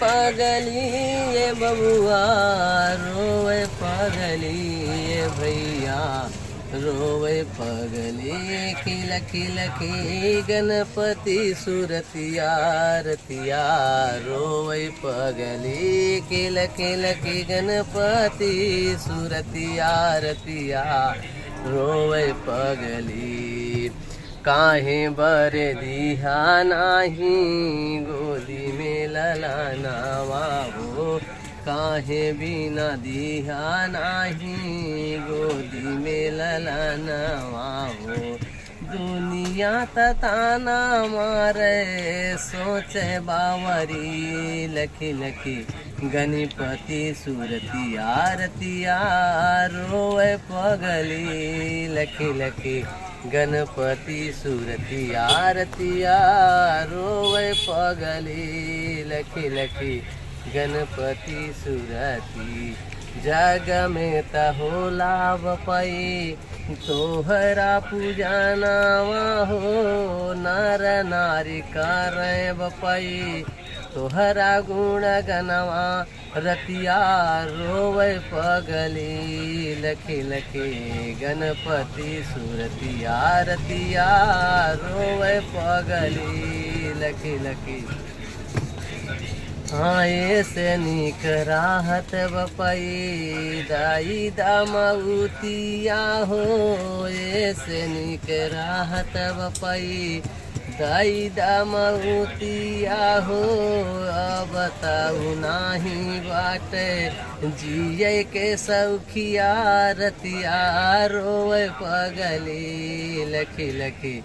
पगली ये बबुआ रोवे पगली ये भैया रोवे पगली खिल खिल की गणपति सुरतिया रतिया रोवे पगली खिल खिल की गणपति सुरतिया रतिया रोवे पगली काहे बर दिहा नाही गोदी में ललनावा हो काहे बिना दिहा नाही गोदी में ललनावा हो दुनिया ताना मारे सोचे बावरी लखी लखी गणपति सुरतिया रतिया रोवे पगली लखी लखी गणपति सुरतिया रतिया रोवे पगली लखी लखी गणपति सुरती जग में होला बपई तोहरा पूजनावा हो नर नारी करे बपई तोहरा गुण गनवा रतिया रोवे पगली लखी लखी गणपति सुरतिया रतिया रोवे पगली लखी लखी हाँ ऐसे निक राहत बपई दाई दामउतिया हो ऐसे निक राहत बपई दाई दामउतिया हो अब बताऊ नाही बाटे जिये के सौखिया रतिया रोवे पगली लखी लखी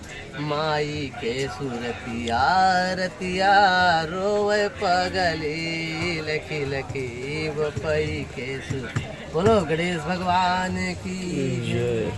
माई के सुरतिया रतिया रोवे पगली लखी लखी बपई के सुर बोलो गणेश भगवान की जय।